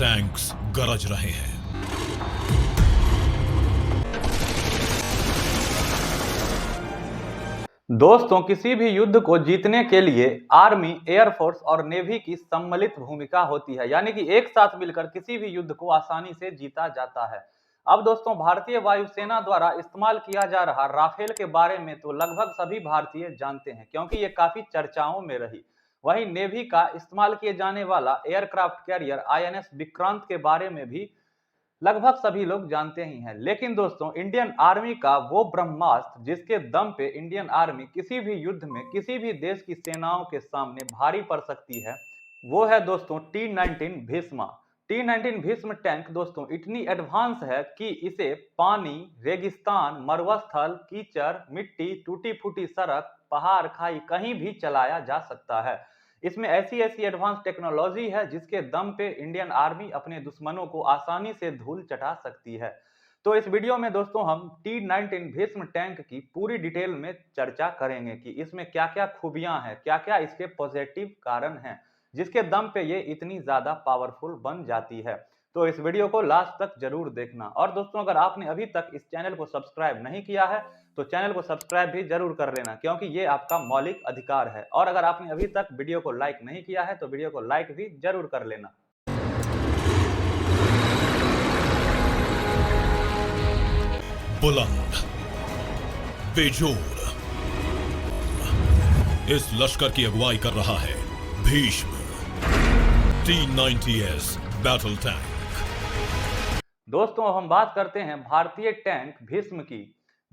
Tanks गरज रहे हैं। दोस्तों, किसी भी युद्ध को जीतने के लिए आर्मी, एयरफोर्स और नेवी की सम्मिलित भूमिका होती है, यानी कि एक साथ मिलकर किसी भी युद्ध को आसानी से जीता जाता है। अब दोस्तों, भारतीय वायुसेना द्वारा इस्तेमाल किया जा रहा राफेल के बारे में तो लगभग सभी भारतीय जानते हैं, क्योंकि ये काफी चर्चाओं में रही। वहीं नेवी का इस्तेमाल किए जाने वाला एयरक्राफ्ट कैरियर INS विक्रांत के बारे में भी लगभग सभी लोग जानते ही हैं। लेकिन दोस्तों, इंडियन आर्मी का वो ब्रह्मास्त्र जिसके दम पे इंडियन आर्मी किसी भी युद्ध में किसी भी देश की सेनाओं के सामने भारी पड़ सकती है, वो है दोस्तों T-19 Bheeshma. T-19 Bhishma tank दोस्तों इतनी एडवांस है कि इसे पानी, रेगिस्तान, मरुस्थल, कीचड़, मिट्टी, टूटी फूटी सड़क, पहाड़, खाई कहीं भी चलाया जा सकता है। इसमें ऐसी ऐसी एडवांस टेक्नोलॉजी है जिसके दम पे इंडियन आर्मी अपने दुश्मनों को आसानी से धूल चटा सकती है। तो इस वीडियो में दोस्तों हम T-19 भीष्म टैंक की पूरी डिटेल में चर्चा करेंगे कि इसमें क्या क्या खूबियां हैं, क्या क्या इसके पॉजिटिव कारण हैं जिसके दम पे ये इतनी ज्यादा पावरफुल बन जाती है। तो इस वीडियो को लास्ट तक जरूर देखना। और दोस्तों, अगर आपने अभी तक इस चैनल को सब्सक्राइब नहीं किया है तो चैनल को सब्सक्राइब भी जरूर कर लेना, क्योंकि ये आपका मौलिक अधिकार है। और अगर आपने अभी तक वीडियो को लाइक नहीं किया है तो वीडियो को लाइक भी जरूर कर लेना। बुलंद, बेजोड़, इस लश्कर की अगुवाई कर रहा है भीष्म T-90S बैटल टैंक। दोस्तों, हम बात करते हैं भारतीय टैंक भीष्म की।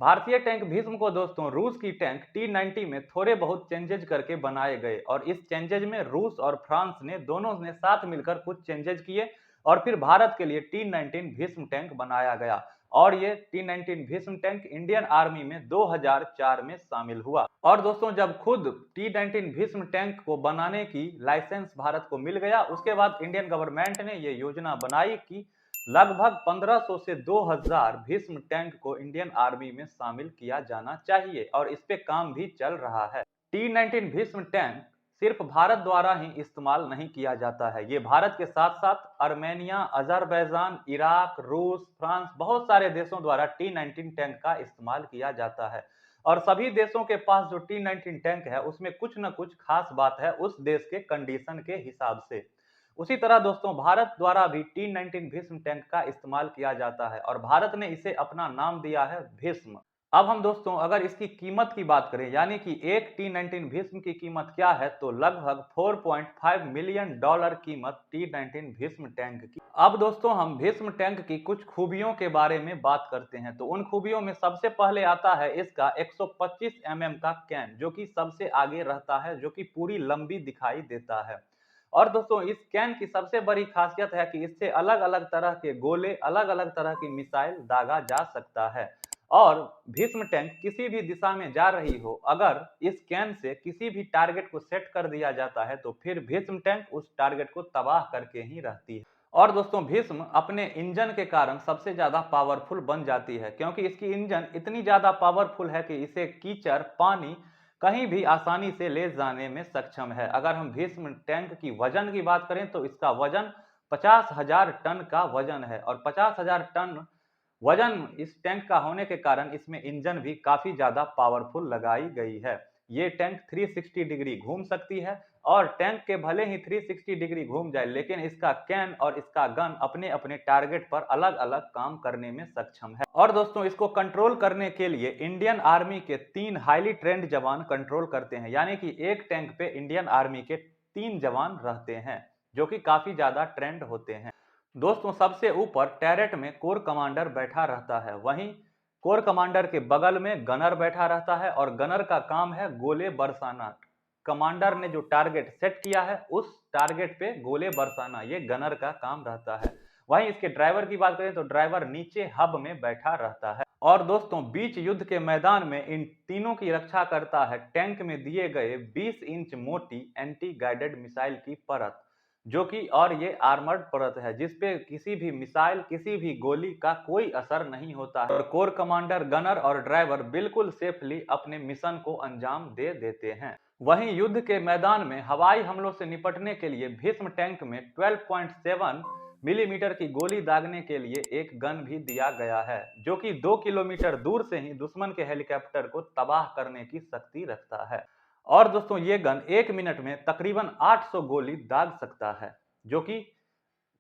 भारतीय टैंक भीष्म को दोस्तों रूस की टैंक T-90 में थोड़े बहुत चेंजेज करके बनाए गए, और इस चेंजेज में रूस और फ्रांस ने दोनों ने साथ मिलकर कुछ चेंजेज किए और फिर भारत के लिए T-19 भीष्म टैंक बनाया गया। और ये T-19 Bhishma tank Indian army में 2004 में शामिल हुआ। और दोस्तों, जब खुद T-19 भीष्म टैंक को बनाने की लाइसेंस भारत को मिल गया, उसके बाद इंडियन गवर्नमेंट ने ये योजना बनाई कि लगभग 1500 से 2000 भीष्म टैंक को इंडियन आर्मी में शामिल किया जाना चाहिए, और इस पे काम भी चल रहा है। T-19 भीष्म टैंक सिर्फ भारत द्वारा ही इस्तेमाल नहीं किया जाता है, ये भारत के साथ साथ अर्मेनिया, अजरबैजान, इराक, रूस, फ्रांस, बहुत सारे देशों द्वारा T-19 टैंक का इस्तेमाल किया जाता है। और सभी देशों के पास जो T-19 टैंक है उसमें कुछ न कुछ खास बात है उस देश के कंडीशन के हिसाब से। उसी तरह दोस्तों, भारत द्वारा भी T-19 भीष्म टैंक का इस्तेमाल किया जाता है और भारत ने इसे अपना नाम दिया है भीष्म। अब हम दोस्तों अगर इसकी कीमत की बात करें, यानी कि एक T-19 भीष्म की कीमत क्या है, तो लगभग $4.5 मिलियन कीमत T-19 भीष्म टैंक की। अब दोस्तों, हम भीष्म टैंक की कुछ खूबियों के बारे में बात करते हैं। तो उन खूबियों में सबसे पहले आता है इसका 125 mm का कैन, जो कि सबसे आगे रहता है, जो कि पूरी लंबी दिखाई देता है। और दोस्तों, इस कैन की सबसे बड़ी खासियत है कि इससे अलग अलग तरह के गोले, अलग अलग तरह की मिसाइल दागा जा सकता है। और भीष्म टैंक किसी भी दिशा में जा रही हो, अगर इस कैन से किसी भी टारगेट को सेट कर दिया जाता है तो फिर भीष्म टैंक उस टारगेट को तबाह करके ही रहती है। और दोस्तों, भीष्म अपने इंजन के कारण सबसे ज्यादा पावरफुल बन जाती है, क्योंकि इसकी इंजन इतनी ज्यादा पावरफुल है कि इसे कीचड़, पानी कहीं भी आसानी से ले जाने में सक्षम है। अगर हम भीष्म टैंक की वजन की बात करें तो इसका वजन 50,000 टन का वजन है, और 50,000 टन वजन इस टैंक का होने के कारण इसमें इंजन भी काफी ज्यादा पावरफुल लगाई गई है। ये टैंक 360 डिग्री घूम सकती है, और टैंक के भले ही 360 डिग्री घूम जाए, लेकिन इसका कैन और इसका गन अपने अपने टारगेट पर अलग अलग काम करने में सक्षम है। और दोस्तों, इसको कंट्रोल करने के लिए इंडियन आर्मी के 3 हाईली ट्रेंड जवान कंट्रोल करते हैं, यानी कि एक टैंक पे इंडियन आर्मी के 3 जवान रहते हैं, जो कि काफी ज्यादा ट्रेंड होते हैं। दोस्तों, सबसे ऊपर टैरेट में कोर कमांडर बैठा रहता है, वहीं कोर कमांडर के बगल में गनर बैठा रहता है, और गनर का काम है गोले बरसाना। कमांडर ने जो टारगेट सेट किया है उस टारगेट पे गोले बरसाना, ये गनर का काम रहता है। वहीं इसके ड्राइवर की बात करें तो ड्राइवर नीचे हब में बैठा रहता है। और दोस्तों, बीच युद्ध के मैदान में इन तीनों की रक्षा करता है टैंक में दिए गए 20 इंच मोटी एंटी गाइडेड मिसाइल की परत, जो कि और ये आर्मर्ड परत है जिसपे किसी भी मिसाइल, किसी भी गोली का कोई असर नहीं होता है, और कोर कमांडर, गनर और ड्राइवर बिल्कुल सेफली अपने मिशन को अंजाम दे देते हैं। वहीं युद्ध के मैदान में हवाई हमलों से निपटने के लिए भीष्म टैंक में 12.7 मिलीमीटर की गोली दागने के लिए एक गन भी दिया गया है, जो कि 2 किलोमीटर दूर से ही दुश्मन के हेलीकॉप्टर को तबाह करने की शक्ति रखता है। और दोस्तों ये गन 1 मिनट में तकरीबन 800 गोली दाग सकता है, जो कि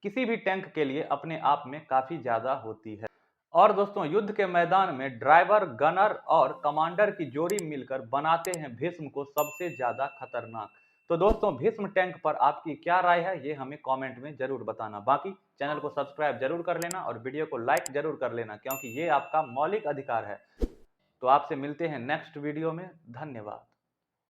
किसी भी टैंक के लिए अपने आप में काफी ज्यादा होती है। और दोस्तों युद्ध के मैदान में ड्राइवर, गनर और कमांडर की जोड़ी मिलकर बनाते हैं भीष्म को सबसे ज्यादा खतरनाक। तो दोस्तों भीष्म टैंक पर आपकी क्या राय है, ये हमें कमेंट में जरूर बताना। बाकी चैनल को सब्सक्राइब जरूर कर लेना और वीडियो को लाइक जरूर कर लेना, क्योंकि ये आपका मौलिक अधिकार है। तो आपसे मिलते हैं नेक्स्ट वीडियो में। धन्यवाद।